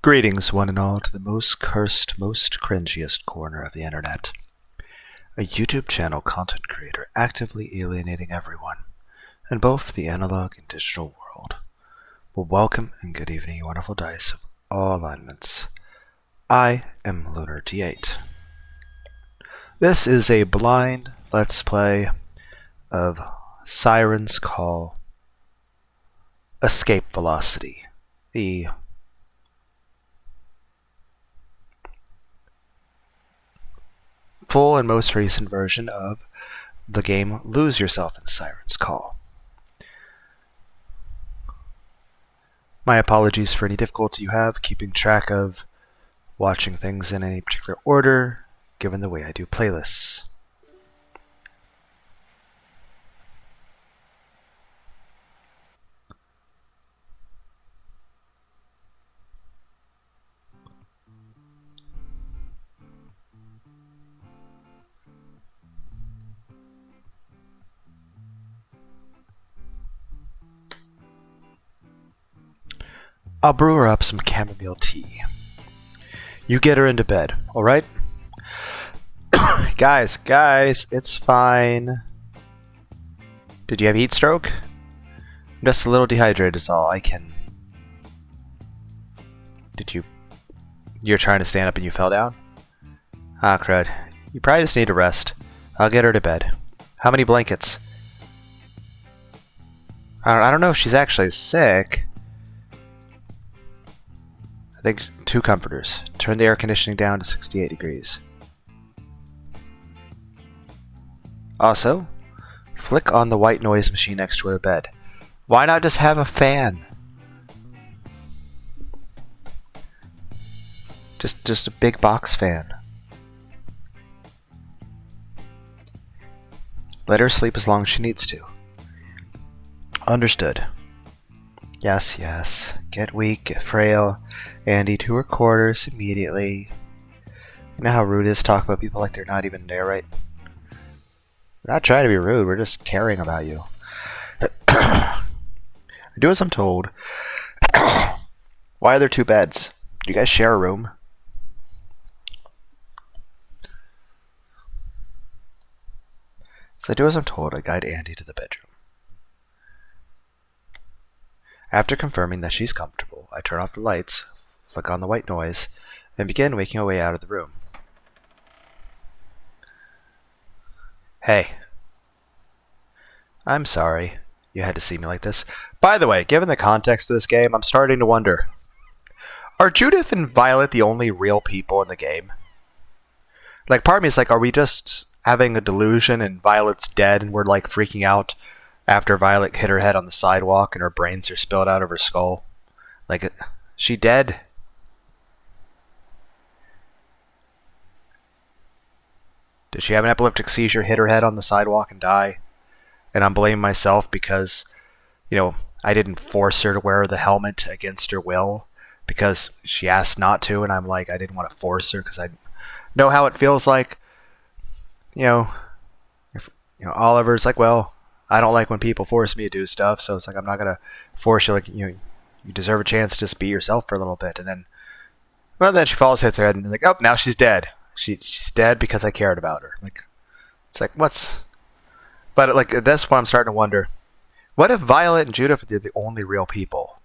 Greetings, one and all, to the most cursed, most cringiest corner of the internet. A YouTube channel content creator actively alienating everyone in both the analog and digital world. Well, welcome and good evening, you wonderful dice of all alignments. I am Lunar D8. This is a blind Let's Play of Sirens Call Escape Velocity, the full and most recent version of the game Lose Yourself in Sirens Call. My apologies for any difficulty you have keeping track of watching things in any particular order, given the way I do playlists. I'll brew her up some chamomile tea. You get her into bed, alright? Guys, it's fine. Did you have heat stroke? I'm just a little dehydrated is all. You're trying to stand up and you fell down? Ah, crud. You probably just need to rest. I'll get her to bed. How many blankets? I don't know if she's actually sick. I think 2 comforters. Turn the air conditioning down to 68 degrees. Also, flick on the white noise machine next to her bed. Why not just have a fan? Just a big box fan. Let her sleep as long as she needs to. Understood. Yes. Get weak, get frail. Andy to her quarters immediately. You know how rude it is to talk about people like they're not even there, right? We're not trying to be rude, we're just caring about you. I do as I'm told. Why are there 2 beds? Do you guys share a room? So I do as I'm told, I guide Andy to the bedroom. After confirming that she's comfortable, I turn off the lights, flick on the white noise, and begin making my way out of the room. Hey. I'm sorry you had to see me like this. By the way, given the context of this game, I'm starting to wonder, are Judith and Violet the only real people in the game? Like, part of me is like, are we just having a delusion and Violet's dead and we're like freaking out after Violet hit her head on the sidewalk and her brains are spilled out of her skull? Like, she dead? Did she have an epileptic seizure, hit her head on the sidewalk, and die? And I'm blaming myself because, I didn't force her to wear the helmet against her will because she asked not to, and I'm like, I didn't want to force her because I know how it feels like. Oliver's like, well, I don't like when people force me to do stuff, so it's like, I'm not going to force you. Like, you deserve a chance to just be yourself for a little bit. And then, then she falls, hits her head, and like, oh, now she's dead. She's dead because I cared about her. Like, it's like, but like, that's what I'm starting to wonder. What if Violet and Judith are the only real people?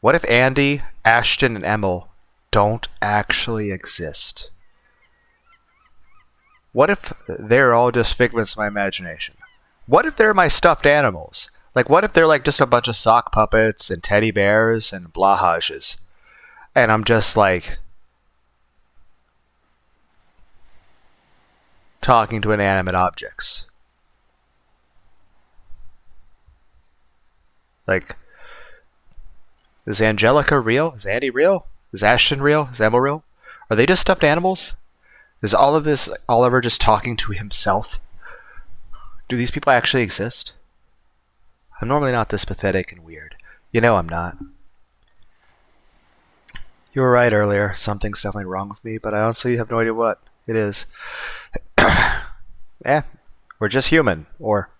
What if Andy, Ashton, and Emil don't actually exist? What if they're all just figments of my imagination? What if they're my stuffed animals? Like, what if they're like just a bunch of sock puppets and teddy bears and blahages? And I'm just like talking to inanimate objects. Like, is Angelica real? Is Andy real? Is Ashton real? Is Emma real? Are they just stuffed animals? Is all of this Oliver just talking to himself? Do these people actually exist? I'm normally not this pathetic and weird. I'm not. You were right earlier. Something's definitely wrong with me, but I honestly have no idea what it is. We're just human. Or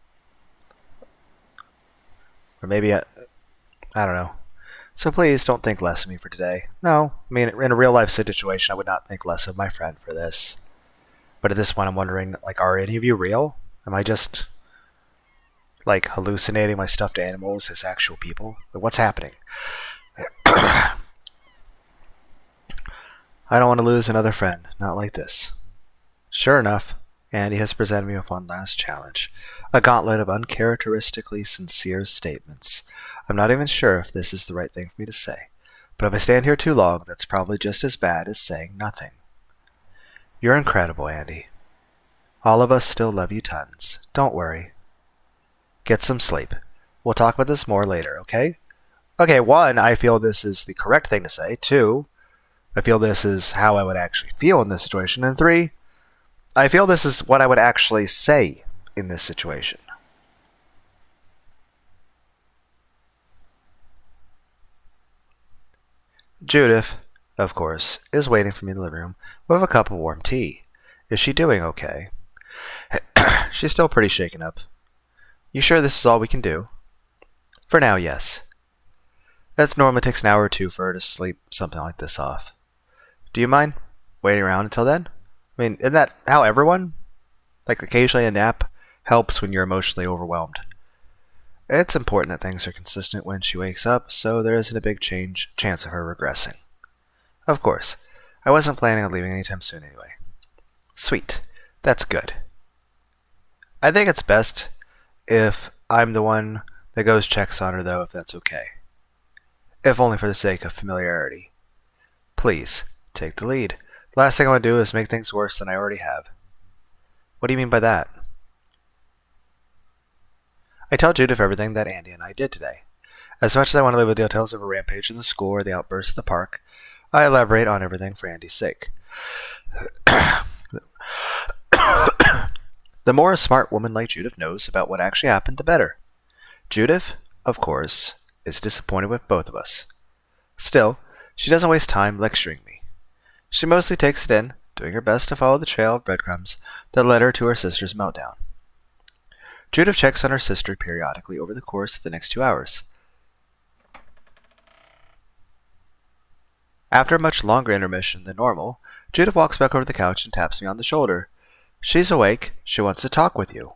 maybe, I don't know. So please don't think less of me for today. No, I mean, in a real life situation, I would not think less of my friend for this. But at this point, I'm wondering, like, are any of you real? Am I just, like, hallucinating my stuffed animals as actual people? Like, what's happening? I don't want to lose another friend. Not like this. Sure enough, Andy has presented me with one last challenge. A gauntlet of uncharacteristically sincere statements. I'm not even sure if this is the right thing for me to say. But if I stand here too long, that's probably just as bad as saying nothing. You're incredible, Andy. All of us still love you tons. Don't worry. Get some sleep. We'll talk about this more later, okay? Okay, 1, I feel this is the correct thing to say. 2, I feel this is how I would actually feel in this situation. And 3, I feel this is what I would actually say in this situation. Judith, of course, is waiting for me in the living room with a cup of warm tea. Is she doing okay? She's still pretty shaken up. You sure this is all we can do? For now, yes. That normally takes an hour or 2 for her to sleep something like this off. Do you mind waiting around until then? I mean, isn't that how everyone? Like, occasionally a nap helps when you're emotionally overwhelmed. It's important that things are consistent when she wakes up, so there isn't a big chance of her regressing. Of course, I wasn't planning on leaving anytime soon anyway. Sweet. That's good. I think it's best if I'm the one that goes checks on her, though, if that's okay. If only for the sake of familiarity. Please, take the lead. The last thing I want to do is make things worse than I already have. What do you mean by that? I tell Judith everything that Andy and I did today. As much as I want to live with details of a rampage in the school or the outbursts in the park, I elaborate on everything for Andy's sake. The more a smart woman like Judith knows about what actually happened, the better. Judith, of course, is disappointed with both of us. Still, she doesn't waste time lecturing me. She mostly takes it in, doing her best to follow the trail of breadcrumbs that led her to her sister's meltdown. Judith checks on her sister periodically over the course of the next 2 hours. After a much longer intermission than normal, Judith walks back over the couch and taps me on the shoulder. She's awake. She wants to talk with you.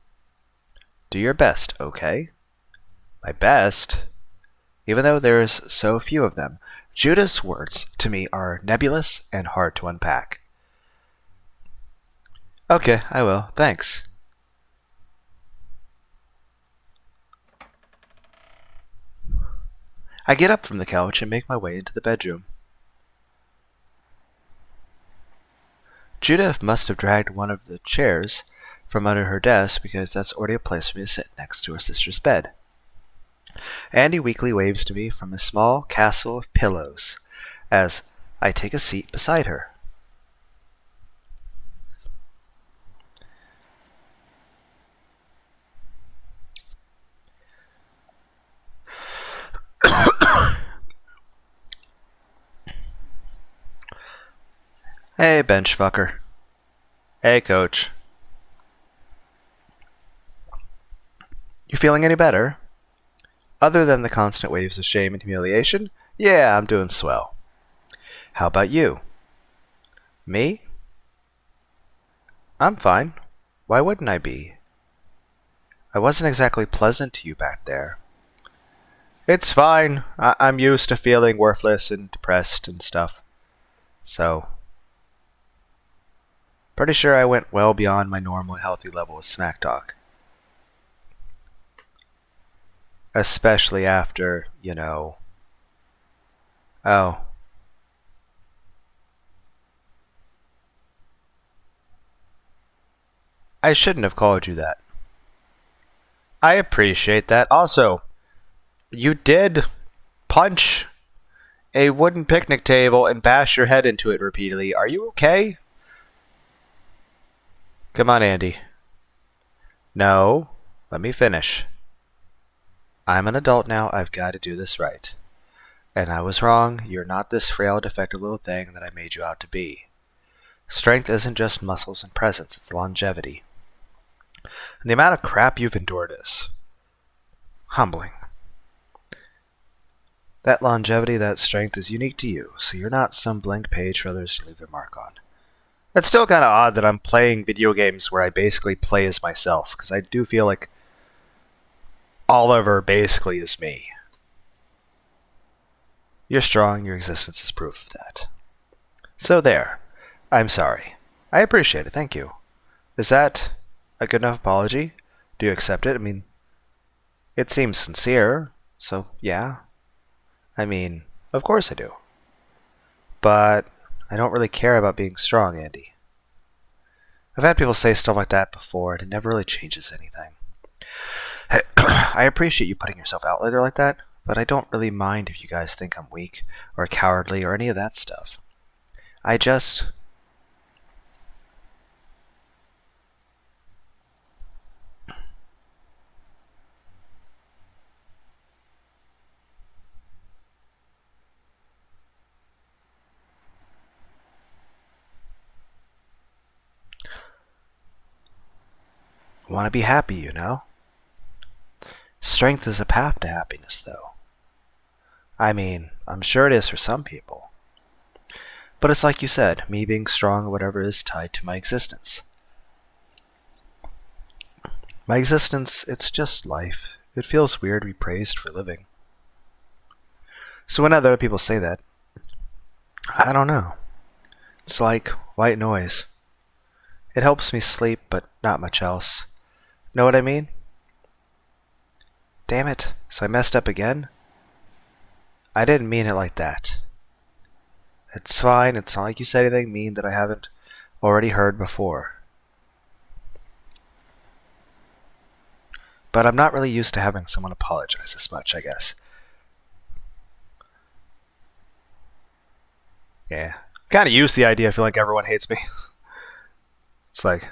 Do your best, okay? My best? Even though there's so few of them, Judith's words to me are nebulous and hard to unpack. Okay, I will. Thanks. I get up from the couch and make my way into the bedroom. Judith must have dragged one of the chairs from under her desk because that's already a place for me to sit next to her sister's bed. Andy weakly waves to me from a small castle of pillows as I take a seat beside her. Hey, bench fucker. Hey, coach. You feeling any better? Other than the constant waves of shame and humiliation, yeah, I'm doing swell. How about you? Me? I'm fine. Why wouldn't I be? I wasn't exactly pleasant to you back there. It's fine. I'm used to feeling worthless and depressed and stuff. So, pretty sure I went well beyond my normal healthy level of smack talk. Especially after, Oh. I shouldn't have called you that. I appreciate that. Also, you did punch a wooden picnic table and bash your head into it repeatedly. Are you okay? Come on, Andy. No, let me finish. I'm an adult now. I've got to do this right. And I was wrong. You're not this frail, defective little thing that I made you out to be. Strength isn't just muscles and presence. It's longevity. And the amount of crap you've endured is humbling. That longevity, that strength is unique to you, so you're not some blank page for others to leave their mark on. It's still kind of odd that I'm playing video games where I basically play as myself, because I do feel like Oliver basically is me. You're strong, your existence is proof of that. So there. I'm sorry. I appreciate it, thank you. Is that a good enough apology? Do you accept it? I mean, it seems sincere, so yeah. I mean, of course I do. But I don't really care about being strong, Andy. I've had people say stuff like that before, and it never really changes anything. I appreciate you putting yourself out there like that, but I don't really mind if you guys think I'm weak or cowardly or any of that stuff. I just... want to be happy, you know? Strength is a path to happiness, though. I mean, I'm sure it is for some people. But it's like you said, me being strong or whatever is tied to my existence. My existence, it's just life. It feels weird to be praised for living. So when other people say that, I don't know. It's like white noise. It helps me sleep, but not much else. Know what I mean? Damn it, so I messed up again? I didn't mean it like that. It's fine, it's not like you said anything mean that I haven't already heard before. But I'm not really used to having someone apologize this much, I guess. Yeah. Kind of used to the idea, I feel like everyone hates me. It's like...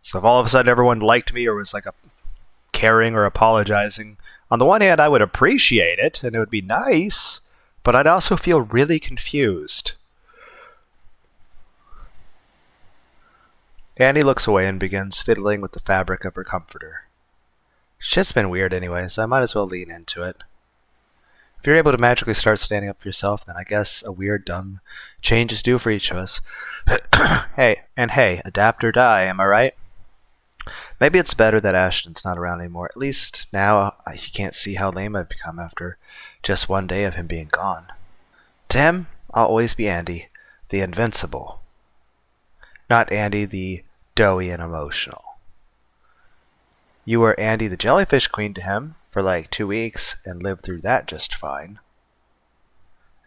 So if all of a sudden everyone liked me or was like a caring or apologizing, on the one hand I would appreciate it and it would be nice, but I'd also feel really confused. Annie looks away and begins fiddling with the fabric of her comforter. Shit's been weird anyway, so I might as well lean into it. If you're able to magically start standing up for yourself, then I guess a weird, dumb change is due for each of us. Hey, adapt or die, am I right? Maybe it's better that Ashton's not around anymore. At least now you can't see how lame I've become after just one day of him being gone. To him, I'll always be Andy, the invincible. Not Andy, the doughy and emotional. You were Andy the jellyfish queen to him for like 2 weeks and lived through that just fine.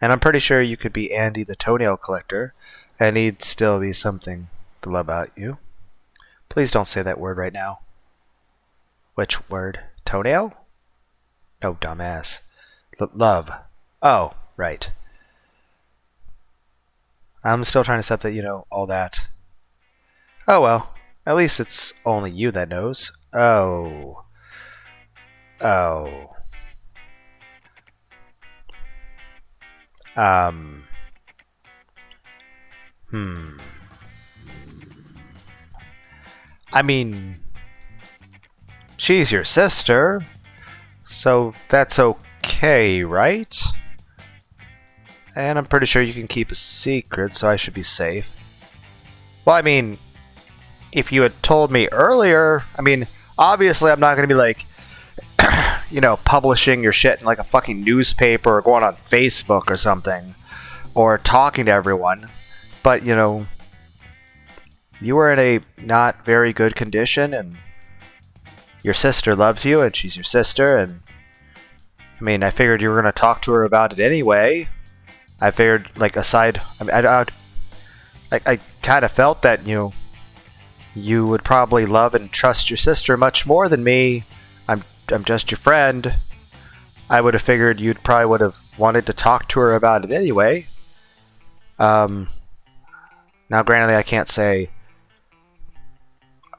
And I'm pretty sure you could be Andy the toenail collector and he'd still be something to love about you. Please don't say that word right now. Which word? Toenail? No, dumbass. Love. Oh, right. I'm still trying to accept that, all that. Oh well, at least it's only you that knows. Oh. I mean, she's your sister, so that's okay, right? And I'm pretty sure you can keep a secret, so I should be safe. Well, I mean, if you had told me earlier, obviously I'm not going to be like, publishing your shit in like a fucking newspaper or going on Facebook or something, or talking to everyone. But, you were in a not very good condition, and your sister loves you, and she's your sister, and I figured you were going to talk to her about it anyway. I figured, like, aside, I kind of felt that, you would probably love and trust your sister much more than me. I'm just your friend. I would have figured you'd probably would have wanted to talk to her about it anyway. Now, granted, I can't say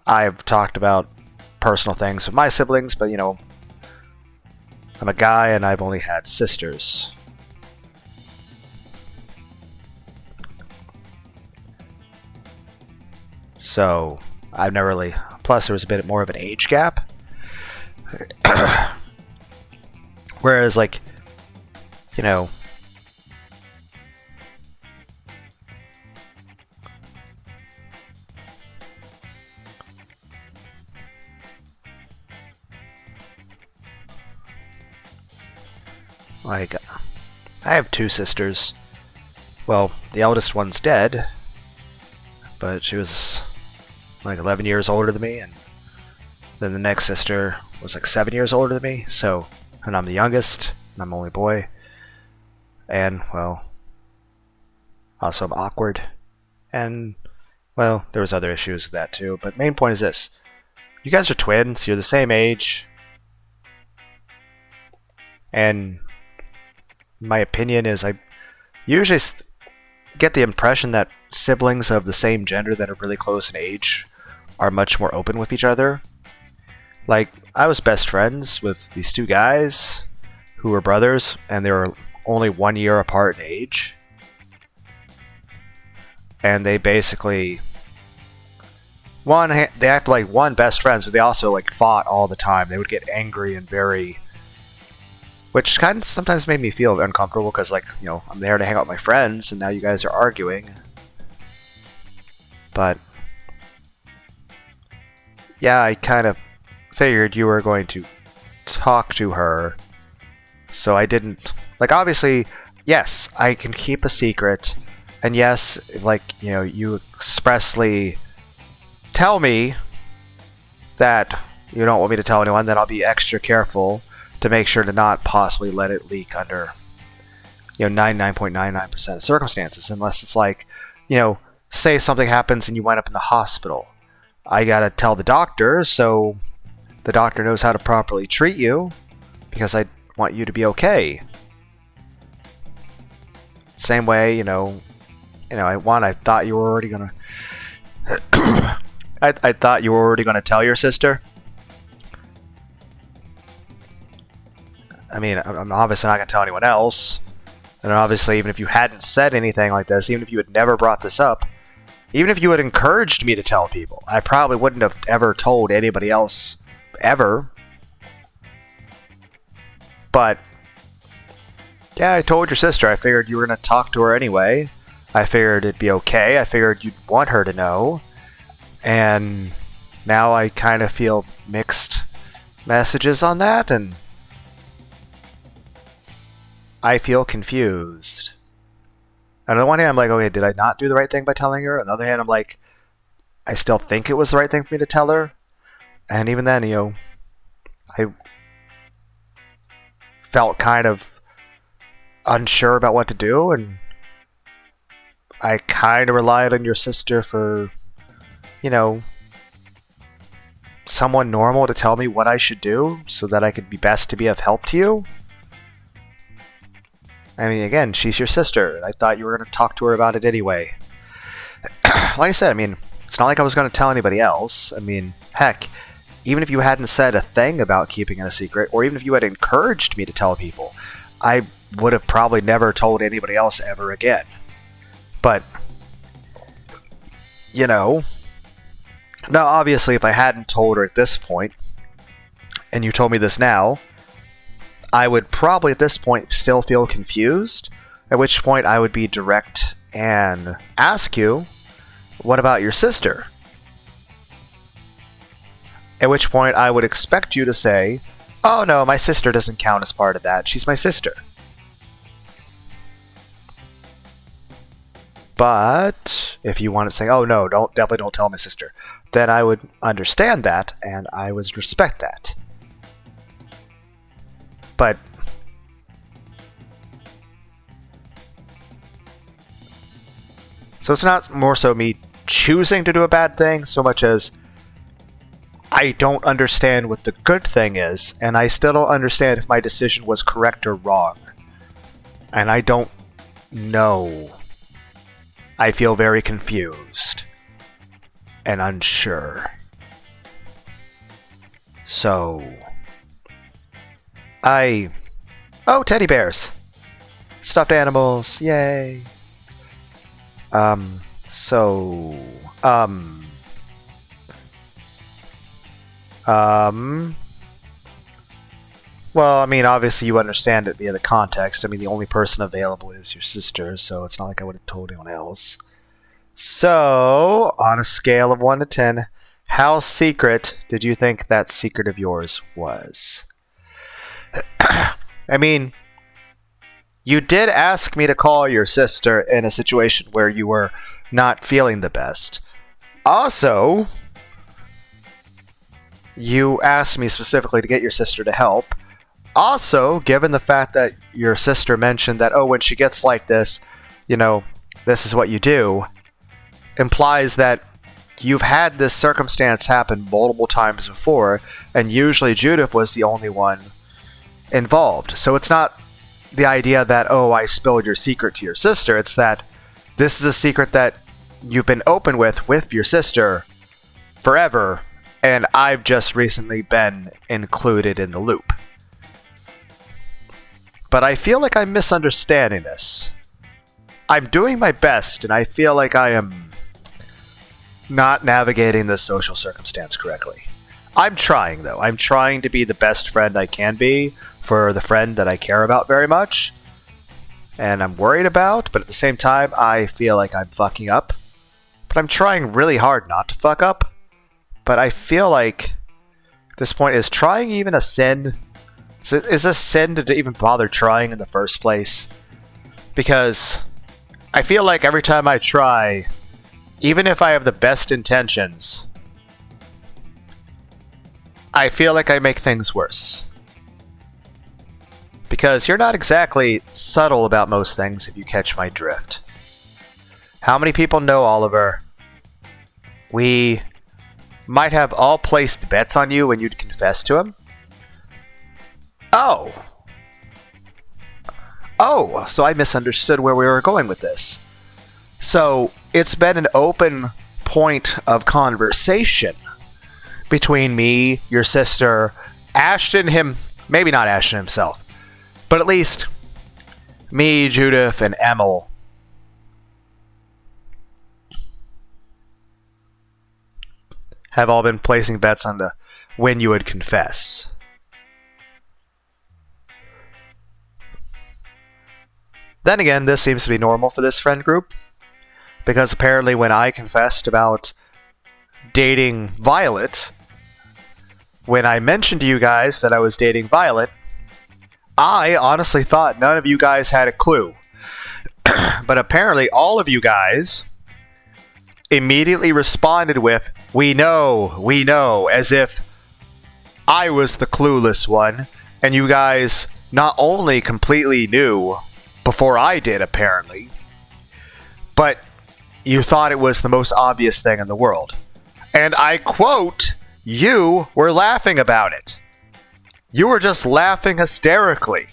I've talked about personal things with my siblings, but, I'm a guy and I've only had sisters. So, I've never really... Plus, there was a bit more of an age gap. Whereas, like, you know, like, I have two sisters. Well, the eldest one's dead, but she was like 11 years older than me, and then the next sister was like 7 years older than me, so, and I'm the youngest, and I'm the only boy, and, well, also I'm awkward, and, well, there was other issues with that too, but main point is this. You guys are twins, you're the same age, and my opinion is I usually get the impression that siblings of the same gender that are really close in age are much more open with each other. Like, I was best friends with these two guys who were brothers, and they were only 1 year apart in age. And they basically... they acted like one best friends, but they also like fought all the time. They would get angry and very... Which kind of sometimes made me feel uncomfortable, because, like, you know, I'm there to hang out with my friends, and now you guys are arguing. But... yeah, I kind of figured you were going to talk to her, so I didn't... Like, obviously, yes, I can keep a secret, and yes, like, you know, you expressly tell me that you don't want me to tell anyone, then I'll be extra careful to make sure to not possibly let it leak under, you know, 99.99% of circumstances, unless it's like, you know, say something happens and you wind up in the hospital. I gotta tell the doctor, so the doctor knows how to properly treat you, because I want you to be okay. Same way, I thought you were already gonna... I thought you were already gonna tell your sister. I mean, I'm obviously not gonna tell anyone else. And obviously, even if you hadn't said anything like this, even if you had never brought this up, even if you had encouraged me to tell people, I probably wouldn't have ever told anybody else, ever. But, yeah, I told your sister. I figured you were going to talk to her anyway. I figured it'd be okay. I figured you'd want her to know. And now I kind of feel mixed messages on that, and I feel confused. On the one hand, I'm like, okay, did I not do the right thing by telling her? On the other hand, I'm like, I still think it was the right thing for me to tell her. And even then, I felt kind of unsure about what to do, and I kind of relied on your sister for, someone normal to tell me what I should do so that I could be best to be of help to you. I mean, again, she's your sister, and I thought you were going to talk to her about it anyway. Like I said, I mean, it's not like I was going to tell anybody else. I mean, heck, even if you hadn't said a thing about keeping it a secret, or even if you had encouraged me to tell people, I would have probably never told anybody else ever again. But, now obviously if I hadn't told her at this point, and you told me this now, I would probably at this point still feel confused, at which point I would be direct and ask you, what about your sister? At which point I would expect you to say, oh no, my sister doesn't count as part of that, she's my sister. But if you want to say, oh no, definitely don't tell my sister, then I would understand that, and I would respect that. But so it's not more so me choosing to do a bad thing so much as I don't understand what the good thing is, and I still don't understand if my decision was correct or wrong. And I don't know. I feel very confused and unsure. So oh, teddy bears. Stuffed animals, yay. Well, I mean, obviously you understand it via the context. I mean, the only person available is your sister, so it's not like I would have told anyone else. So, on a scale of 1 to 10, how secret did you think that secret of yours was? I mean, you did ask me to call your sister in a situation where you were not feeling the best. Also, you asked me specifically to get your sister to help. Also, given the fact that your sister mentioned that, oh, when she gets like this, this is what you do, implies that you've had this circumstance happen multiple times before, and usually Judith was the only one involved. So it's not the idea that, oh, I spilled your secret to your sister. It's that this is a secret that you've been open with your sister forever, and I've just recently been included in the loop. But I feel like I'm misunderstanding this. I'm doing my best, and I feel like I am not navigating this social circumstance correctly. I'm trying, though. I'm trying to be the best friend I can be for the friend that I care about very much, and I'm worried about, but at the same time, I feel like I'm fucking up. But I'm trying really hard not to fuck up. But I feel like at this point, is trying even a sin? Is a sin to even bother trying in the first place? Because I feel like every time I try, even if I have the best intentions, I feel like I make things worse. Because you're not exactly subtle about most things, if you catch my drift. How many people know Oliver? We might have all placed bets on you when you'd confess to him. Oh, so I misunderstood where we were going with this. So, it's been an open point of conversation between me, your sister, Ashton, maybe not Ashton himself, but at least me, Judith, and Emil. Have all been placing bets on when you would confess. Then again, this seems to be normal for this friend group, because apparently when I confessed about dating Violet, when I mentioned to you guys that I was dating Violet, I honestly thought none of you guys had a clue. But apparently all of you guys immediately responded with, we know, as if I was the clueless one, and you guys not only completely knew before I did, apparently, but you thought it was the most obvious thing in the world. And I quote, you were laughing about it. You were just laughing hysterically.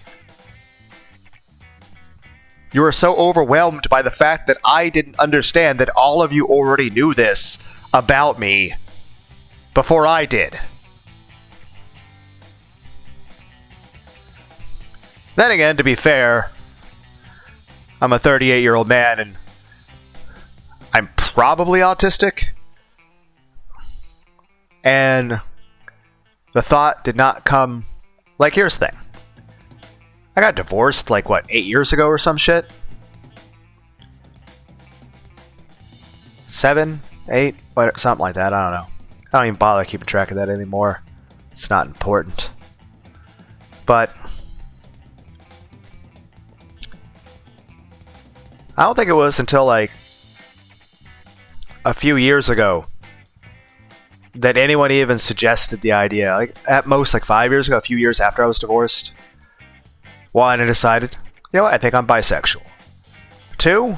You were so overwhelmed by the fact that I didn't understand that all of you already knew this about me before I did. Then again, to be fair, I'm a 38-year-old man and I'm probably autistic. And the thought did not come... Like, here's the thing. I got divorced, 8 years ago or some shit? 7? 8? Something like that, I don't know. I don't even bother keeping track of that anymore. It's not important. But I don't think it was until, a few years ago that anyone even suggested the idea. At most, 5 years ago, a few years after I was divorced. 1, I decided, you know what, I think I'm bisexual. 2,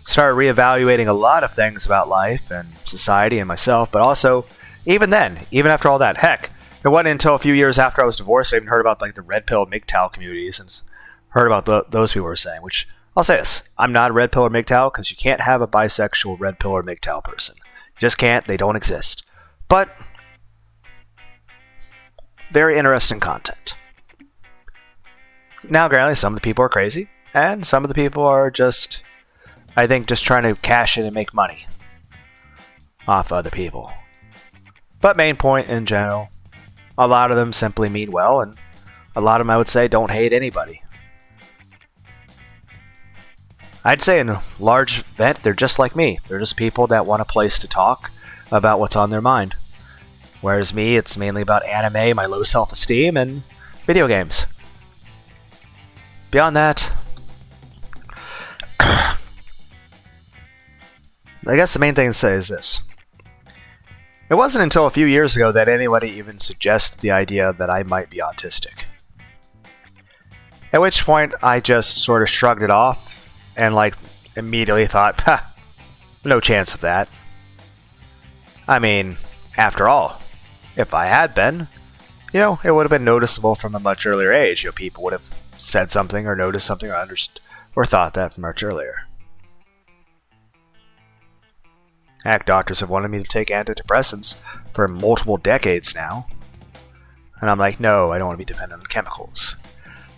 started reevaluating a lot of things about life and society and myself, but also, even then, even after all that, heck, it wasn't until a few years after I was divorced I even heard about the red pill MGTOW communities and heard about those people were saying, which, I'll say this, I'm not a red pill or MGTOW because you can't have a bisexual red pill or MGTOW person. You just can't, they don't exist. But, very interesting content. Now, granted, some of the people are crazy, and some of the people are just, I think, just trying to cash in and make money. off other people. But main point in general, a lot of them simply mean well, and a lot of them I would say don't hate anybody. I'd say in a large event, they're just like me. They're just people that want a place to talk about what's on their mind. Whereas me, it's mainly about anime, my low self-esteem, and video games. Beyond that, I guess the main thing to say is this. It wasn't until a few years ago that anybody even suggested the idea that I might be autistic. At which point, I just sort of shrugged it off and immediately thought, no chance of that. I mean, after all, if I had been, it would have been noticeable from a much earlier age. People would have said something or noticed something or understood or thought that from much earlier. Heck, doctors have wanted me to take antidepressants for multiple decades now. And I'm like, no, I don't want to be dependent on chemicals.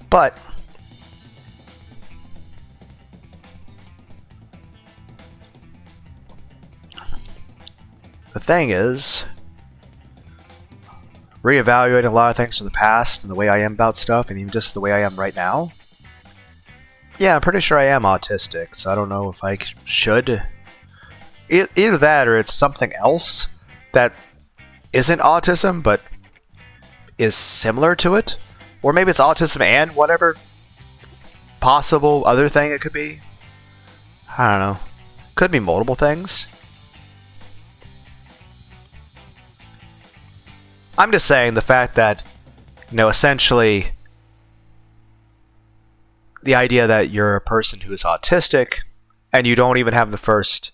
But the thing is, reevaluating a lot of things from the past and the way I am about stuff and even just the way I am right now. Yeah, I'm pretty sure I am autistic, so I don't know if I should. Either that or it's something else that isn't autism but is similar to it. Or maybe it's autism and whatever possible other thing it could be. I don't know. Could be multiple things. I'm just saying the fact that, essentially the idea that you're a person who is autistic and you don't even have the first,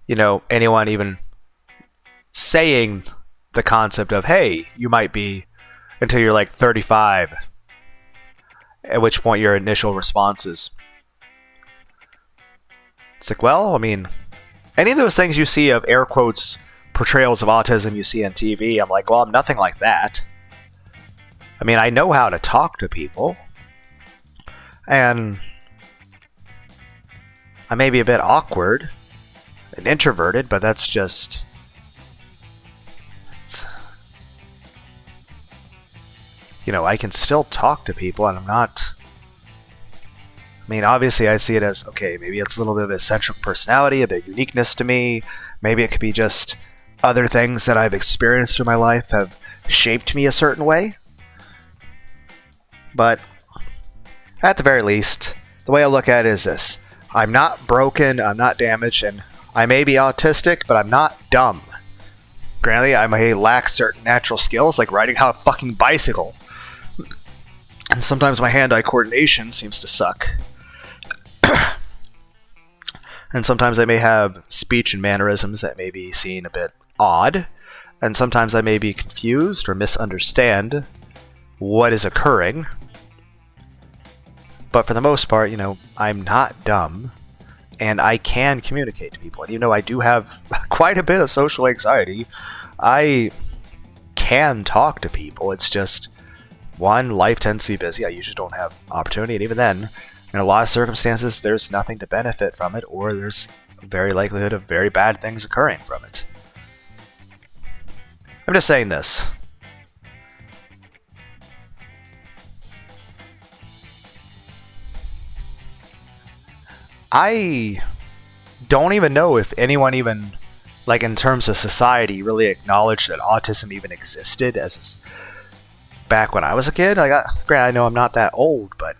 anyone even saying the concept of, hey, you might be, until you're 35, at which point your initial response is, it's well, I mean, any of those things you see of air quotes portrayals of autism you see on TV, I'm like, well, I'm nothing like that. I mean, I know how to talk to people, and I may be a bit awkward and introverted, but that's just... I can still talk to people, and I'm not... I mean, obviously, I see it as, okay, maybe it's a little bit of eccentric personality, a bit of uniqueness to me. Maybe it could be just other things that I've experienced through my life have shaped me a certain way. But at the very least, the way I look at it is this. I'm not broken, I'm not damaged, and I may be autistic, but I'm not dumb. Granted, I may lack certain natural skills, like riding a fucking bicycle. And sometimes my hand-eye coordination seems to suck. And sometimes I may have speech and mannerisms that may be seen a bit odd. And sometimes I may be confused or misunderstand what is occurring. But for the most part, I'm not dumb. And I can communicate to people. And even though I do have quite a bit of social anxiety, I can talk to people. It's just, one, life tends to be busy. I usually don't have opportunity. And even then, in a lot of circumstances, there's nothing to benefit from it, or there's a very likelihood of very bad things occurring from it. I'm just saying this. I don't even know if anyone even, in terms of society, really acknowledged that autism even existed as back when I was a kid. Granted, I know I'm not that old, but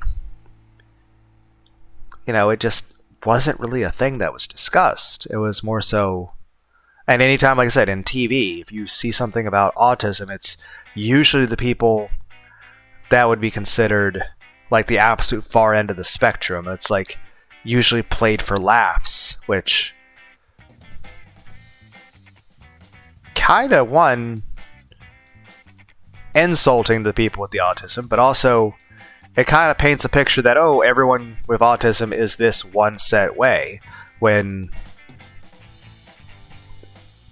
it just wasn't really a thing that was discussed. It was more so, and anytime, like I said, in TV, if you see something about autism, it's usually the people that would be considered the absolute far end of the spectrum. It's usually played for laughs, which kind of, one, insulting to the people with the autism, but also it kind of paints a picture that, everyone with autism is this one set way, when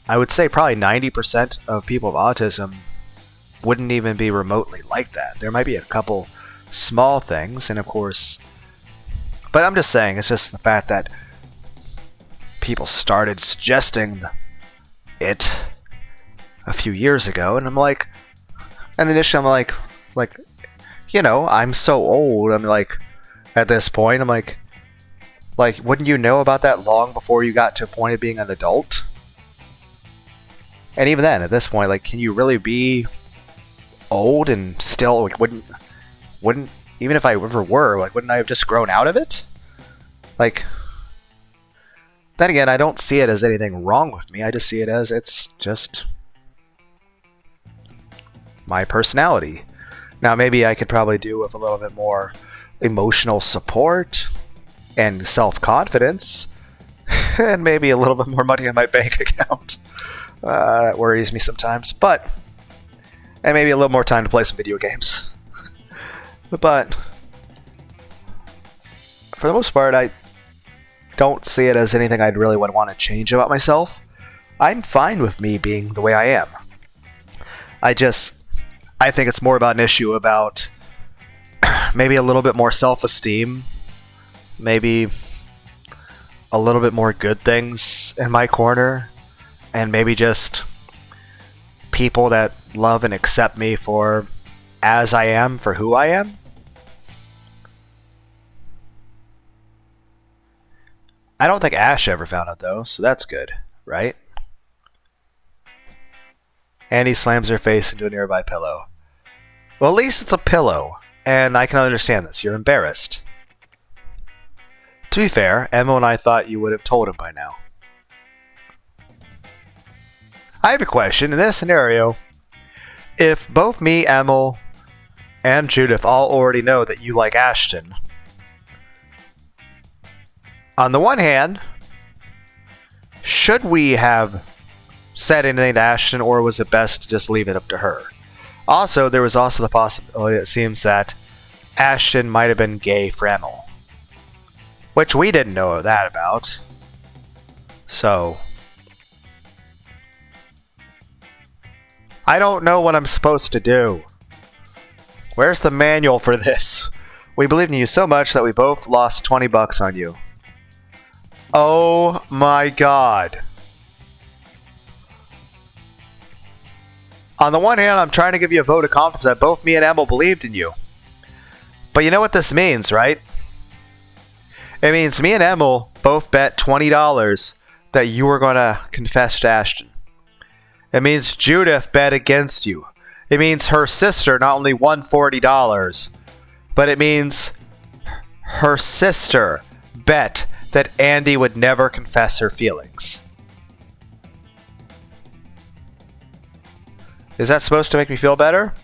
I would say probably 90% of people with autism wouldn't even be remotely like that. There might be a couple small things, and of course, but I'm just saying, it's just the fact that people started suggesting it a few years ago, and I'm like, and initially I'm like, I'm so old. I'm like, at this point, I'm like, wouldn't you know about that long before you got to a point of being an adult? And even then, at this point, like, can you really be old and still, like, wouldn't, even if I ever were, like, wouldn't I have just grown out of it? Like, then again, I don't see it as anything wrong with me. I just see it as it's just my personality. Now, maybe I could probably do with a little bit more emotional support and self-confidence, and maybe a little bit more money in my bank account. That worries me sometimes, and maybe a little more time to play some video games. But for the most part, I don't see it as anything I'd really would want to change about myself. I'm fine with me being the way I am. I think it's more about an issue about maybe a little bit more self-esteem, maybe a little bit more good things in my corner, and maybe just people that love and accept me for as I am, for who I am. I don't think Ash ever found out, though, so that's good, right? Annie slams her face into a nearby pillow. Well, at least it's a pillow, and I can understand this. You're embarrassed. To be fair, Emma and I thought you would have told him by now. I have a question. In this scenario, if both me, Emil, and Judith all already know that you like Ashton, on the one hand, should we have said anything to Ashton, or was it best to just leave it up to her? Also, there was also the possibility, it seems, that Ashton might have been gay for Emil, which we didn't know that about. So, I don't know what I'm supposed to do. Where's the manual for this? We believed in you so much that we both lost $20 on you. Oh my god. On the one hand, I'm trying to give you a vote of confidence that both me and Emil believed in you. But you know what this means, right? It means me and Emil both bet $20 that you were going to confess to Ashton. It means Judith bet against you. It means her sister not only won $40, but it means her sister bet that Andy would never confess her feelings. Is that supposed to make me feel better?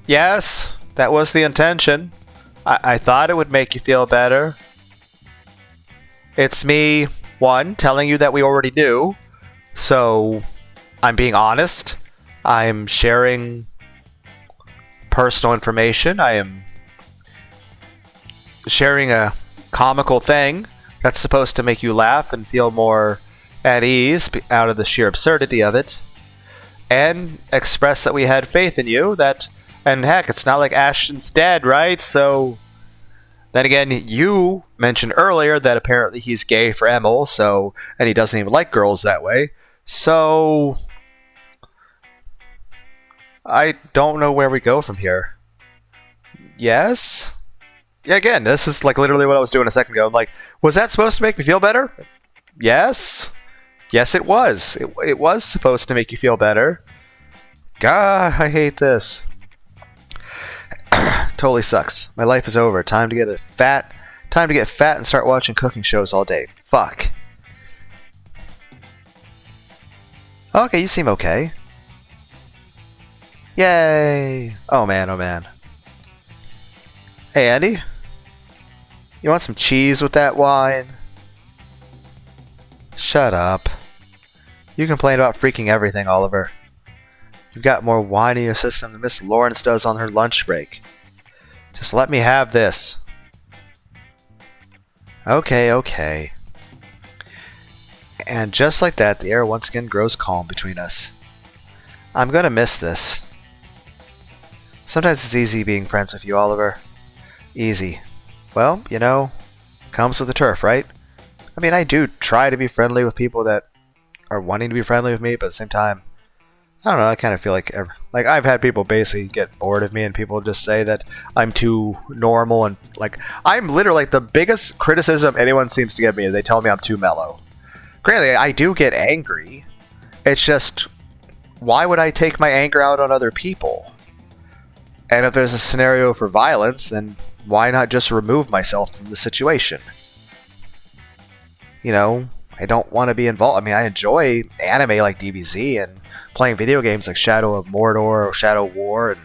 Yes, that was the intention. I thought it would make you feel better. It's me, one, telling you that we already knew. So, I'm being honest. I'm sharing personal information. I am sharing a comical thing that's supposed to make you laugh and feel more at ease out of the sheer absurdity of it. And express that we had faith in you, and heck, it's not like Ashton's dead, right? So, then again, you mentioned earlier that apparently he's gay for Emil, and he doesn't even like girls that way. So, I don't know where we go from here. Yes? Yeah, again, this is like literally what I was doing a second ago. I'm like, was that supposed to make me feel better? Yes. Yes, it was. It was supposed to make you feel better. God, I hate this. Totally sucks. My life is over. Time to get fat and start watching cooking shows all day. Fuck. Okay, you seem okay. Yay! Oh man, oh man. Hey Andy? You want some cheese with that wine? Shut up. You complain about freaking everything, Oliver. You've got more wine in your system than Miss Lawrence does on her lunch break. Just let me have this. Okay, okay. And just like that, the air once again grows calm between us. I'm gonna miss this. Sometimes it's easy being friends with you, Oliver. Easy. Well, comes with the turf, right? I mean, I do try to be friendly with people that are wanting to be friendly with me, but at the same time, I don't know. I kind of feel like I've had people basically get bored of me, and people just say that I'm too normal, and like I'm literally like the biggest criticism anyone seems to give me is they tell me I'm too mellow. Granted, I do get angry. It's just, why would I take my anger out on other people? And if there's a scenario for violence, then why not just remove myself from the situation? You know, I don't want to be involved. I mean, I enjoy anime like DBZ and playing video games like Shadow of Mordor or Shadow War and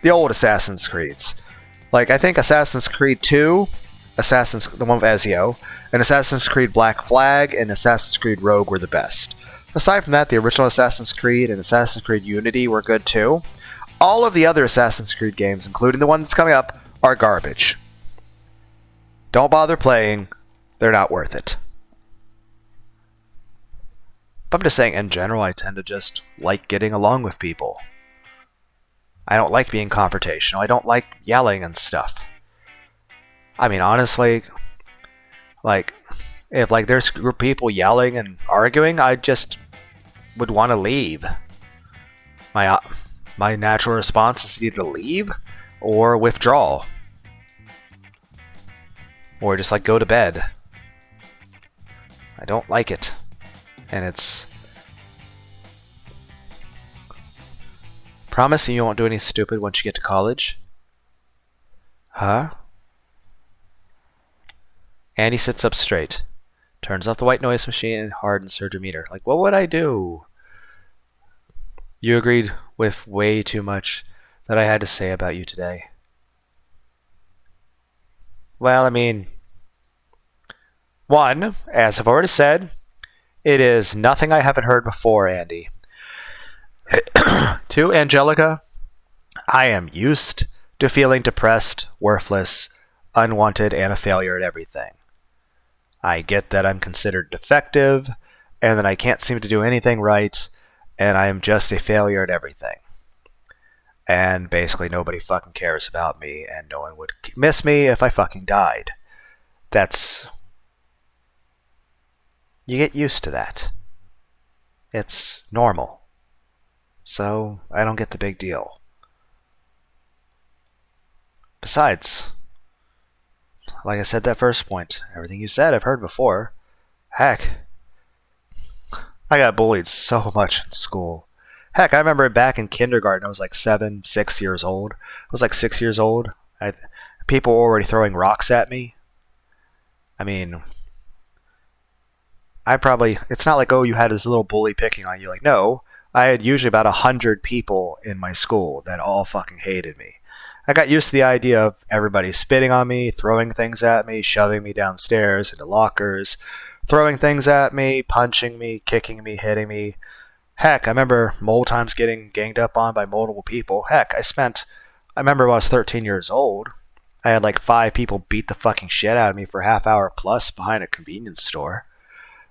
the old Assassin's Creeds. Like, I think Assassin's Creed 2, the one with Ezio, and Assassin's Creed Black Flag and Assassin's Creed Rogue were the best. Aside from that, the original Assassin's Creed and Assassin's Creed Unity were good too. All of the other Assassin's Creed games, including the one that's coming up, are garbage. Don't bother playing. They're not worth it. But I'm just saying, in general, I tend to just like getting along with people. I don't like being confrontational. I don't like yelling and stuff. I mean, honestly, like, if like there's a group of people yelling and arguing, I just would want to leave. My natural response is either to leave or withdraw. Or just like go to bed. I don't like it. And it's... Promise you won't do anything stupid once you get to college? Huh? Andy sits up straight. Turns off the white noise machine and hardens her demeanor. Like, what would I do? You agreed with way too much that I had to say about you today. Well, I mean... One, as I've already said, it is nothing I haven't heard before, Andy. Two, Angelica, I am used to feeling depressed, worthless, unwanted, and a failure at everything. I get that I'm considered defective, and that I can't seem to do anything right, and I am just a failure at everything. And basically nobody fucking cares about me, and no one would miss me if I fucking died. That's... You get used to that. It's normal. So, I don't get the big deal. Besides, like I said that first point, everything you said I've heard before. Heck, I got bullied so much in school. Heck, I remember back in kindergarten, I was like 6 years old. I was like 6 years old. People were already throwing rocks at me. I mean... it's not like, oh, you had this little bully picking on you. Like, no, I had usually about 100 people in my school that all fucking hated me. I got used to the idea of everybody spitting on me, throwing things at me, shoving me downstairs into lockers, throwing things at me, punching me, kicking me, hitting me. Heck, I remember multiple times getting ganged up on by multiple people. Heck, I remember when I was 13 years old, I had like 5 people beat the fucking shit out of me for a half hour plus behind a convenience store.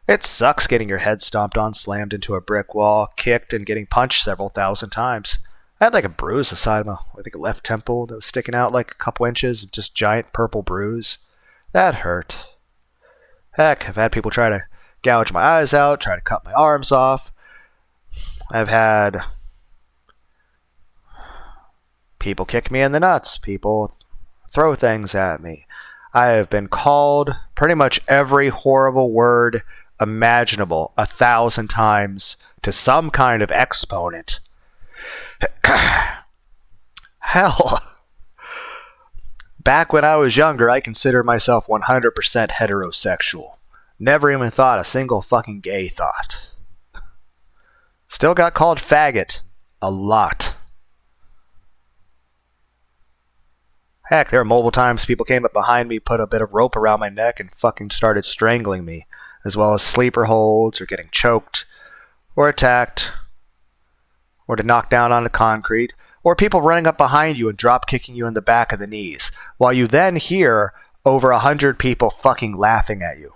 It sucks getting your head stomped on, slammed into a brick wall, kicked, and getting punched several thousand times. I had like a bruise the side of my, I think, left temple that was sticking out like a couple inches, just giant purple bruise. That hurt. Heck, I've had people try to gouge my eyes out, try to cut my arms off. I've had people kick me in the nuts, people throw things at me. I have been called pretty much every horrible word imaginable 1,000 times to some kind of exponent. Hell, back when I was younger, I considered myself 100% heterosexual. Never even thought a single fucking gay thought. Still got called faggot a lot. Heck, there were multiple times people came up behind me, put a bit of rope around my neck, and fucking started strangling me, as well as sleeper holds, or getting choked, or attacked, or to knock down onto concrete, or people running up behind you and drop kicking you in the back of the knees, while you then hear over 100 people fucking laughing at you.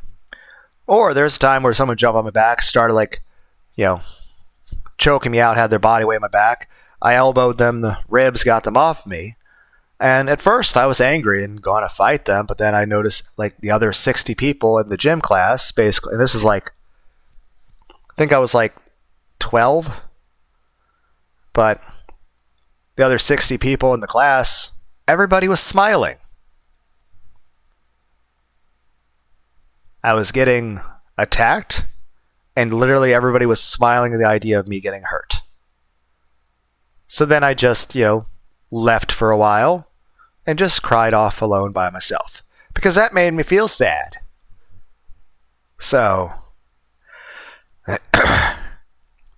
Or there's a time where someone jumped on my back, started choking me out, had their body weight on my back. I elbowed them, the ribs got them off me. And at first I was angry and going to fight them, but then I noticed like the other 60 people in the gym class, basically, and this is like think I was like 12, but the other 60 people in the class, everybody was smiling. I was getting attacked, and literally everybody was smiling at the idea of me getting hurt. So then I just, left for a while and just cried off alone by myself because that made me feel sad. So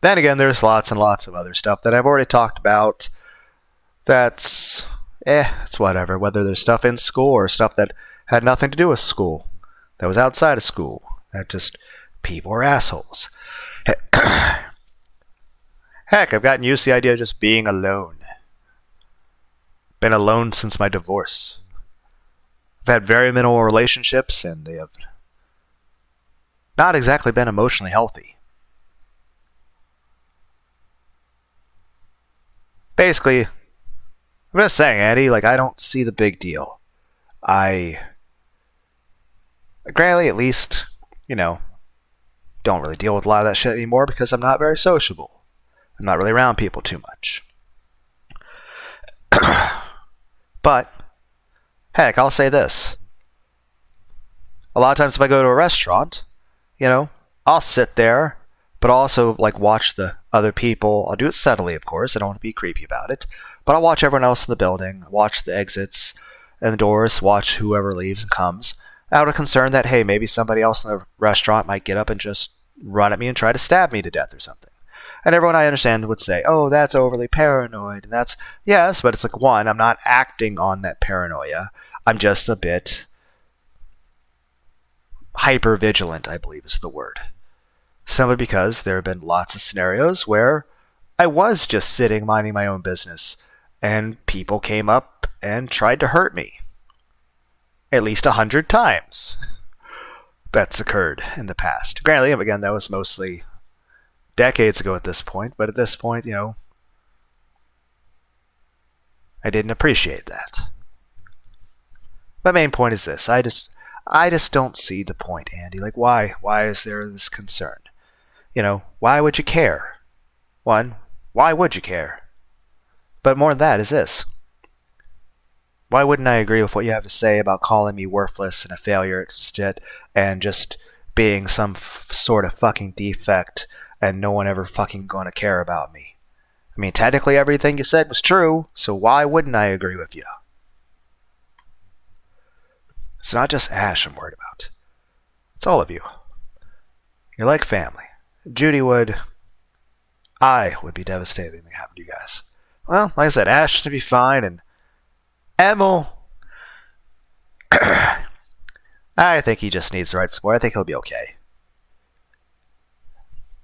then again, there's lots and lots of other stuff that I've already talked about. It's whatever. Whether there's stuff in school or stuff that had nothing to do with school, that was outside of school, that just people are assholes. Heck, I've gotten used to the idea of just being alone. Been alone since my divorce. I've had very minimal relationships, and they have not exactly been emotionally healthy. Basically, I'm just saying, Andy, I don't see the big deal. Granted, at least, don't really deal with a lot of that shit anymore because I'm not very sociable. I'm not really around people too much. But, heck, I'll say this. A lot of times if I go to a restaurant, I'll sit there, but I'll also watch the other people. I'll do it subtly, of course. I don't want to be creepy about it. But I'll watch everyone else in the building, watch the exits and the doors, watch whoever leaves and comes, out of concern that, hey, maybe somebody else in the restaurant might get up and just run at me and try to stab me to death or something. And everyone I understand would say, oh, that's overly paranoid. And that's, yes, but it's one, I'm not acting on that paranoia. I'm just a bit hyper-vigilant, I believe is the word. Simply because there have been lots of scenarios where I was just sitting minding my own business and people came up and tried to hurt me. At least 100 times. That's occurred in the past. Granted, again, that was mostly decades ago at this point, but at this point, I didn't appreciate that. My main point is this. I just don't see the point, Andy. Why? Why is there this concern? Why would you care? One, why would you care? But more than that is this. Why wouldn't I agree with what you have to say about calling me worthless and a failure at shit and just being some sort of fucking defect and no one ever fucking going to care about me? I mean, technically everything you said was true, so why wouldn't I agree with you? It's not just Ash I'm worried about. It's all of you. You're like family. I would be devastated if anything happened to you guys. Well, like I said, Ash should be fine, and Emil, I think he just needs the right support. I think he'll be okay.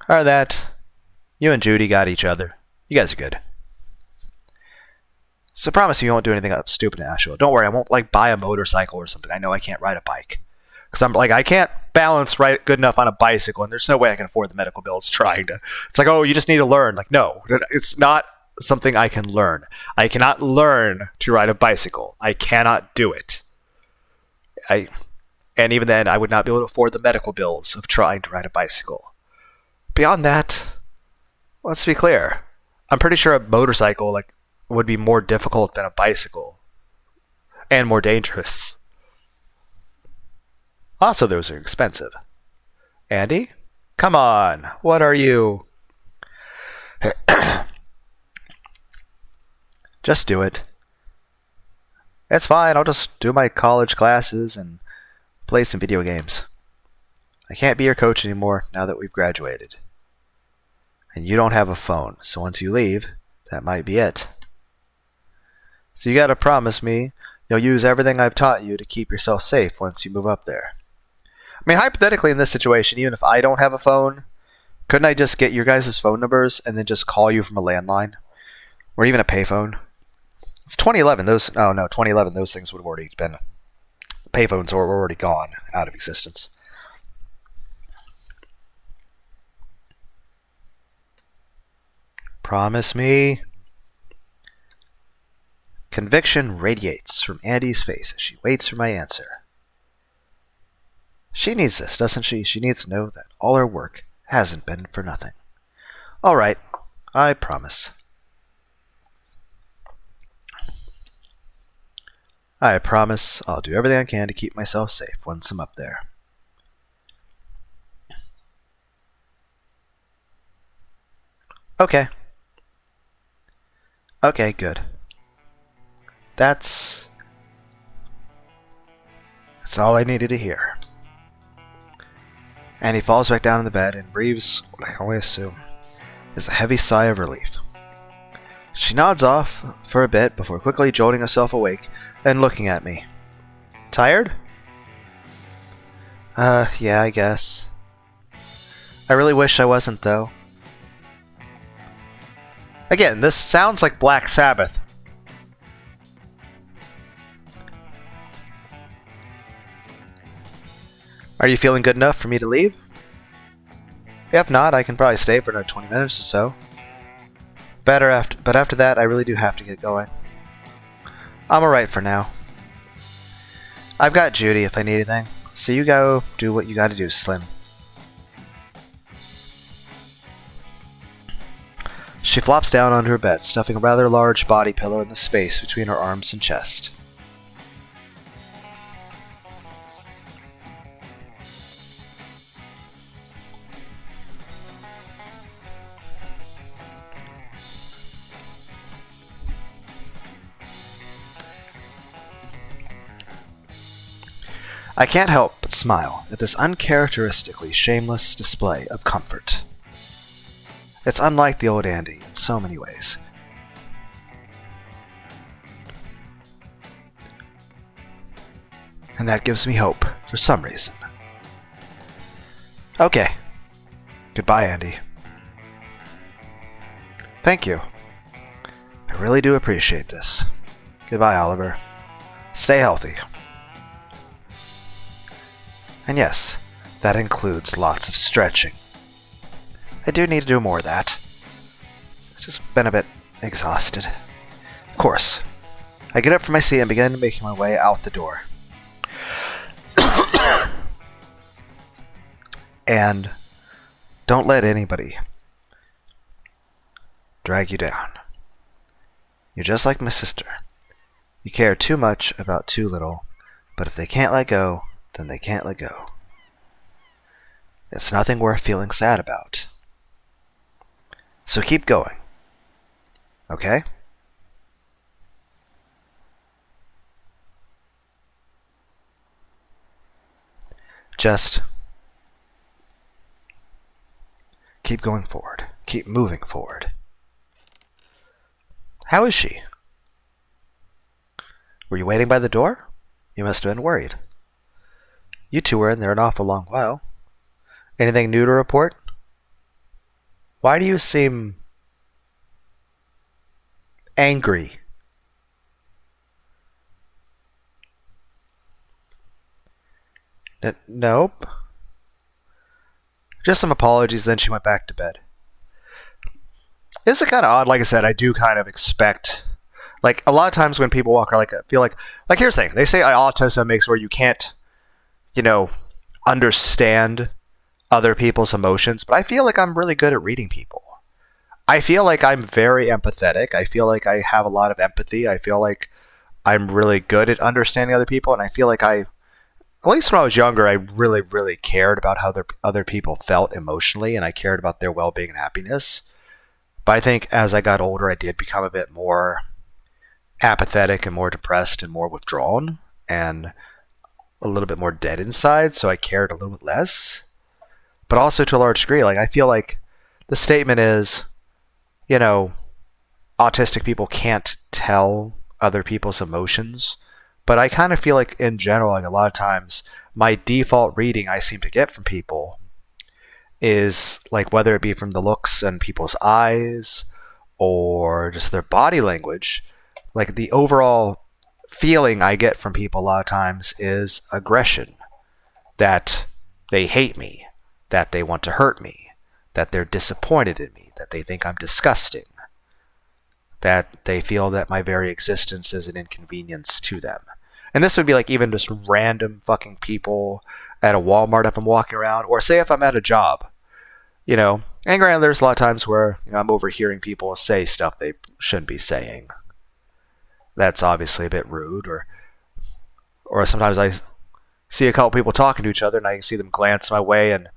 Or that, you and Judy got each other. You guys are good. So promise you won't do anything stupid in Asheville. Don't worry, I won't buy a motorcycle or something. I know I can't ride a bike. Because I can't balance right good enough on a bicycle, and there's no way I can afford the medical bills trying to. It's oh, you just need to learn. No, it's not something I can learn. I cannot learn to ride a bicycle. I cannot do it. And even then, I would not be able to afford the medical bills of trying to ride a bicycle. Beyond that, let's be clear. I'm pretty sure a motorcycle would be more difficult than a bicycle. And more dangerous. Also, those are expensive. Andy? Come on. What are you? Just do it. It's fine. I'll just do my college classes and play some video games. I can't be your coach anymore now that we've graduated. And you don't have a phone, so once you leave, that might be it. So you gotta promise me you'll use everything I've taught you to keep yourself safe once you move up there. I mean, hypothetically in this situation, even if I don't have a phone, couldn't I just get your guys' phone numbers and then just call you from a landline? Or even a payphone? It's 2011. 2011, those things would have already been... Payphones were already gone out of existence. Promise me. Conviction radiates from Andy's face as she waits for my answer. She needs this, doesn't she? She needs to know that all her work hasn't been for nothing. All right, I promise. I promise I'll do everything I can to keep myself safe once I'm up there. Okay. Okay, good. That's all I needed to hear. And he falls back down in the bed and breathes what I can only assume is a heavy sigh of relief. She nods off for a bit before quickly jolting herself awake and looking at me. Tired? Yeah, I guess. I really wish I wasn't, though. Again, this sounds like Black Sabbath. Are you feeling good enough for me to leave? If not, I can probably stay for another 20 minutes or so. But after that, I really do have to get going. I'm alright for now. I've got Judy if I need anything, so you go do what you gotta do, Slim. She flops down onto her bed, stuffing a rather large body pillow in the space between her arms and chest. I can't help but smile at this uncharacteristically shameless display of comfort. It's unlike the old Andy in so many ways. And that gives me hope for some reason. Okay. Goodbye, Andy. Thank you. I really do appreciate this. Goodbye, Oliver. Stay healthy. And yes, that includes lots of stretching. I do need to do more of that. I've just been a bit exhausted. Of course, I get up from my seat and begin making my way out the door. And don't let anybody drag you down. You're just like my sister. You care too much about too little, but if they can't let go, then they can't let go. It's nothing worth feeling sad about. So keep going. Okay? Just keep going forward. Keep moving forward. How is she? Were you waiting by the door? You must have been worried. You two were in there an awful long while. Anything new to report? Why do you seem angry? Nope. Just some apologies, then she went back to bed. This is kind of odd. Like I said, I do kind of expect... Like, a lot of times when people walk around, I feel like... Like, here's the thing. They say autism makes where you can't, understand other people's emotions, but I feel like I'm really good at reading people. I feel like I'm very empathetic. I feel like I have a lot of empathy. I feel like I'm really good at understanding other people, and I feel like at least when I was younger, I really, really cared about how other people felt emotionally, and I cared about their well-being and happiness. But I think as I got older, I did become a bit more apathetic and more depressed and more withdrawn and a little bit more dead inside, so I cared a little bit less. But also to a large degree, like I feel like the statement is, autistic people can't tell other people's emotions. But I kind of feel like in general, like a lot of times, my default reading I seem to get from people is like whether it be from the looks in people's eyes or just their body language, like the overall feeling I get from people a lot of times is aggression, that they hate me, that they want to hurt me, that they're disappointed in me, that they think I'm disgusting, that they feel that my very existence is an inconvenience to them. And this would be like even just random fucking people at a Walmart if I'm walking around, or say if I'm at a job. And granted, there's a lot of times where I'm overhearing people say stuff they shouldn't be saying. That's obviously a bit rude, or sometimes I see a couple people talking to each other and I see them glance my way and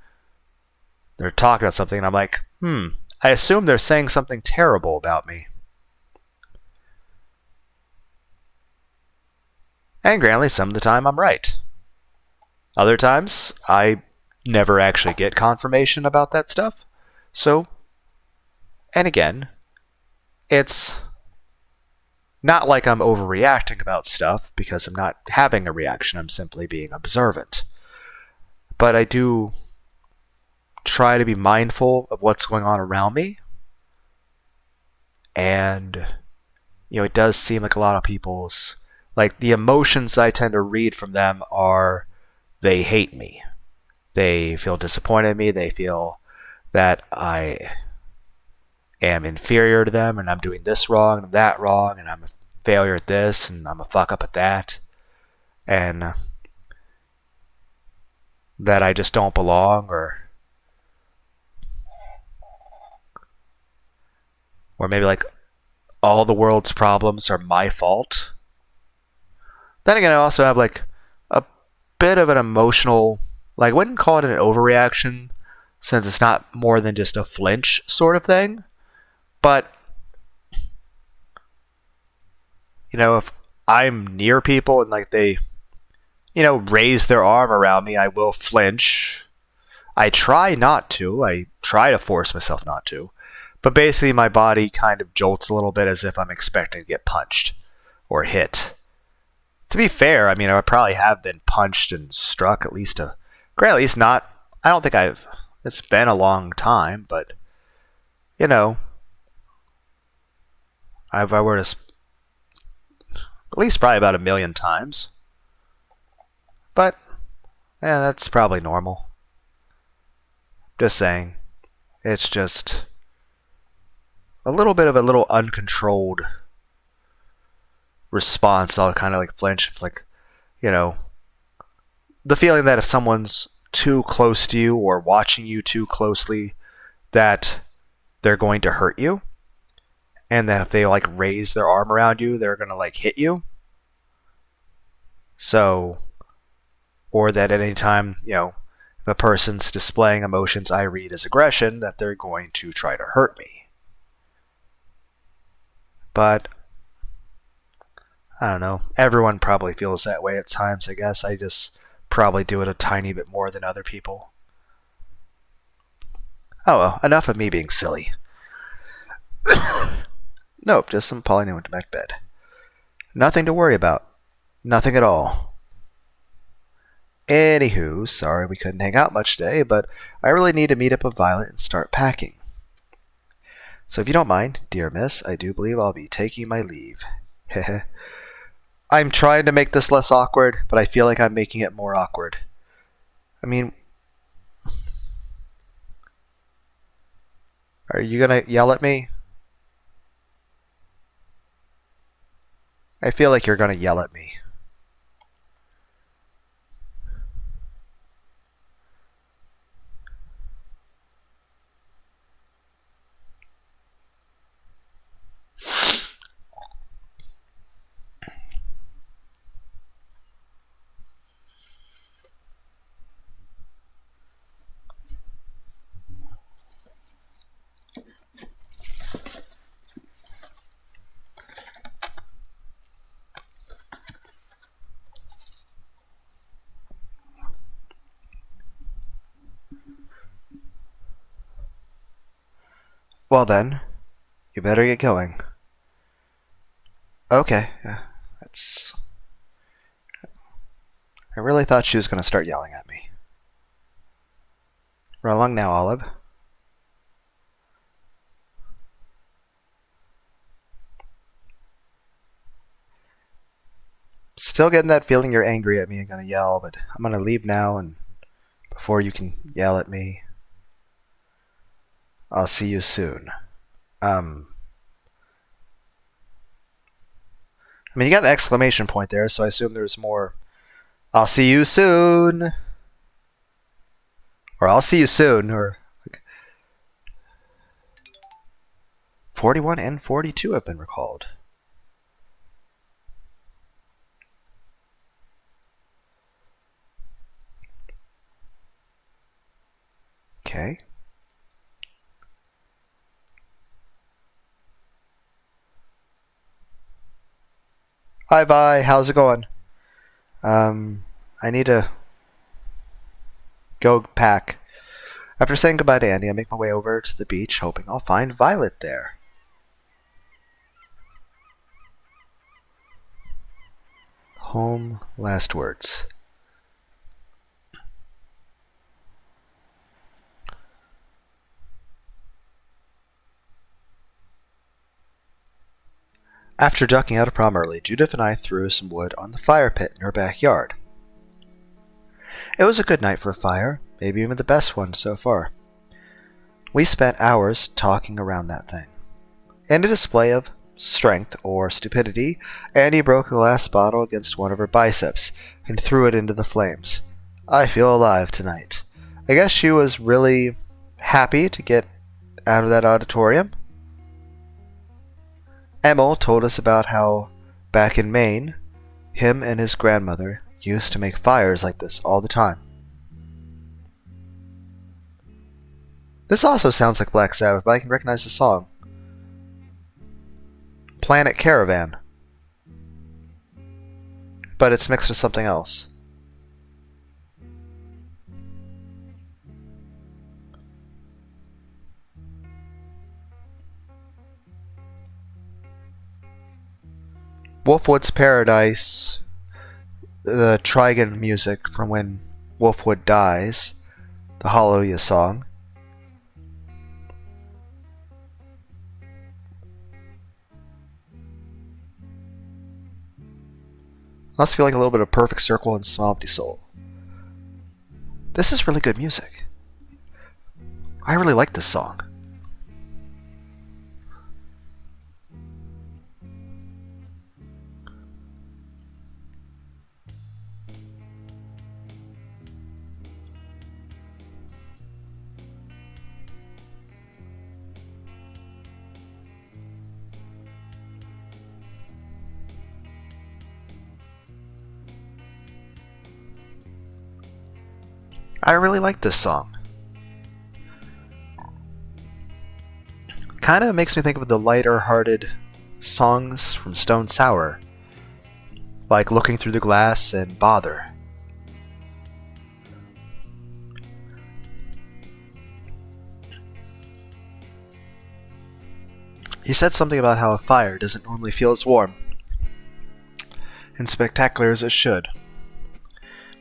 they're talking about something and I'm like, I assume they're saying something terrible about me. And granted, some of the time I'm right. Other times, I never actually get confirmation about that stuff. So, and again, it's not like I'm overreacting about stuff because I'm not having a reaction. I'm simply being observant. But I do try to be mindful of what's going on around me. And, it does seem like a lot of people's, like the emotions that I tend to read from them are they hate me. They feel disappointed in me. They feel that I am inferior to them and I'm doing this wrong and that wrong and I'm a failure at this and I'm a fuck up at that. And that I just don't belong or maybe like all the world's problems are my fault. Then again, I also have like a bit of an emotional, like I wouldn't call it an overreaction since it's not more than just a flinch sort of thing. But, if I'm near people and like they, raise their arm around me, I will flinch. I try not to. I try to force myself not to. But basically my body kind of jolts a little bit as if I'm expecting to get punched or hit. To be fair, I probably have been punched and struck at least not, I don't think it's been a long time, but, if I were to, at least probably about 1,000,000 times. But, yeah, that's probably normal. Just saying. It's just a little bit of a little uncontrolled response. I'll kind of like flinch if the feeling that if someone's too close to you or watching you too closely, that they're going to hurt you. And that if they like raise their arm around you, they're going to like hit you. So, or that at any time, if a person's displaying emotions I read as aggression, that they're going to try to hurt me. But, I don't know. Everyone probably feels that way at times, I guess. I just probably do it a tiny bit more than other people. Oh well, enough of me being silly. Nope, just some Polly went back to bed. Nothing to worry about. Nothing at all. Anywho, sorry we couldn't hang out much today, but I really need to meet up with Violet and start packing. So if you don't mind, dear miss, I do believe I'll be taking my leave. Heh. I'm trying to make this less awkward, but I feel like I'm making it more awkward. Are you gonna yell at me? I feel like you're gonna yell at me. Well then, you better get going. Okay, yeah, I really thought she was going to start yelling at me. Run along now, Olive. Still getting that feeling you're angry at me and going to yell, but I'm going to leave now and before you can yell at me. I'll see you soon. You got an exclamation point there, so I assume there's more. I'll see you soon. Or I'll see you soon. Or 41 and 42 have been recalled. Okay. Hi, Vi. How's it going? I need to go pack. After saying goodbye to Andy, I make my way over to the beach, hoping I'll find Violet there. Home last words. After ducking out of prom early, Judith and I threw some wood on the fire pit in her backyard. It was a good night for a fire, maybe even the best one so far. We spent hours talking around that thing. In a display of strength or stupidity, Andy broke a glass bottle against one of her biceps and threw it into the flames. I feel alive tonight. I guess she was really happy to get out of that auditorium. Emil told us about how, back in Maine, him and his grandmother used to make fires like this all the time. This also sounds like Black Sabbath, but I can recognize the song. Planet Caravan. But it's mixed with something else. Wolfwood's Paradise, the Trigon music from when Wolfwood dies, the Hallelujah song. I also feel like a little bit of Perfect Circle and Small Empty Soul. This is really good music. I really like this song. I really like this song. Kind of makes me think of the lighter-hearted songs from Stone Sour, like Looking Through the Glass and Bother. He said something about how a fire doesn't normally feel as warm and spectacular as it should,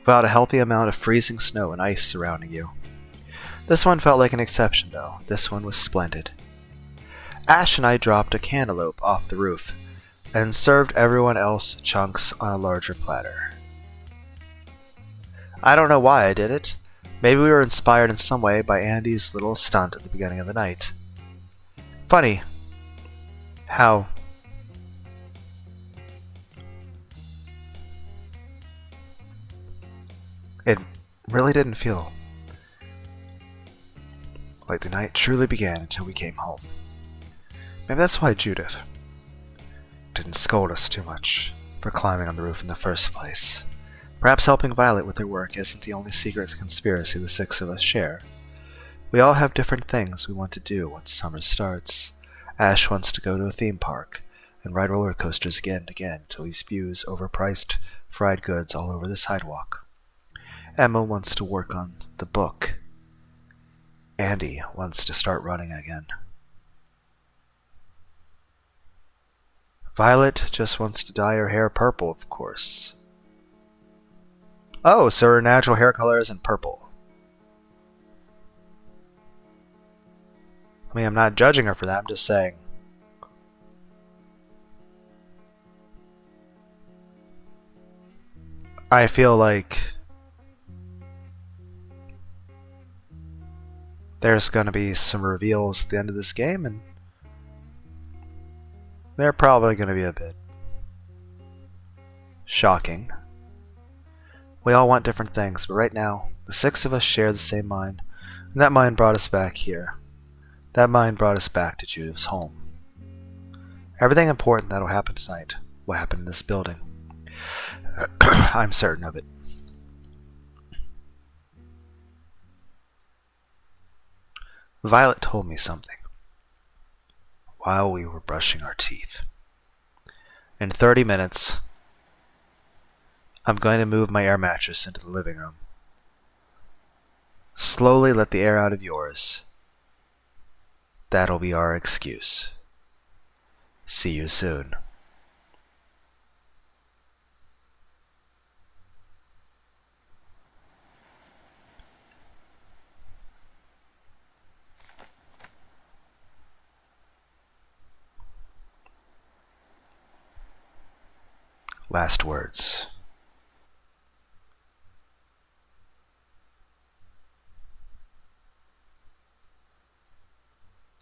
without a healthy amount of freezing snow and ice surrounding you. This one felt like an exception, though. This one was splendid. Ash and I dropped a cantaloupe off the roof and served everyone else chunks on a larger platter. I don't know why I did it. Maybe we were inspired in some way by Andy's little stunt at the beginning of the night. Funny how it really didn't feel like the night truly began until we came home. Maybe that's why Judith didn't scold us too much for climbing on the roof in the first place. Perhaps helping Violet with her work isn't the only secret conspiracy the six of us share. We all have different things we want to do once summer starts. Ash wants to go to a theme park and ride roller coasters again and again till he spews overpriced fried goods all over the sidewalk. Emma wants to work on the book. Andy wants to start running again. Violet just wants to dye her hair purple, of course. Oh, so her natural hair color isn't purple. I mean, I'm not judging her for that, I'm just saying. I feel like there's going to be some reveals at the end of this game, and they're probably going to be a bit shocking. We all want different things, but right now, the six of us share the same mind, and that mind brought us back here. That mind brought us back to Judith's home. Everything important that'll happen tonight will happen in this building. I'm certain of it. Violet told me something while we were brushing our teeth. In 30 minutes, I'm going to move my air mattress into the living room. Slowly let the air out of yours. That'll be our excuse. See you soon. Last words.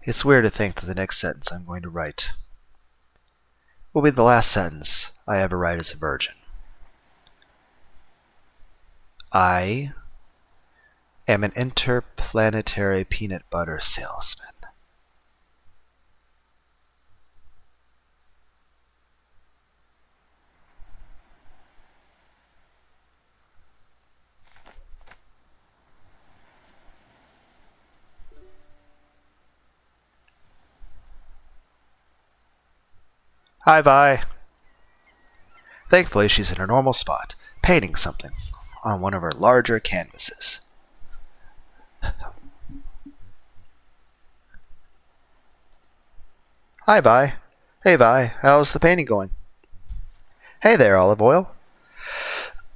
It's weird to think that the next sentence I'm going to write will be the last sentence I ever write as a virgin. I am an interplanetary peanut butter salesman. Hi, Vi. Thankfully, she's in her normal spot, painting something on one of her larger canvases. Hi, Vi. Hey, Vi, how's the painting going? Hey there, Olive Oil.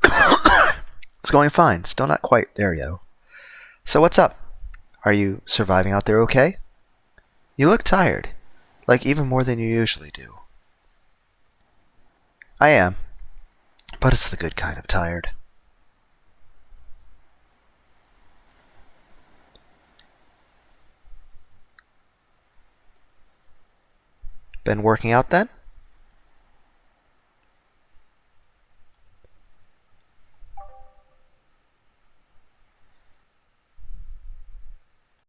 It's going fine, still not quite there, though. So what's up? Are you surviving out there okay? You look tired, like even more than you usually do. I am, but it's the good kind of tired. Been working out then?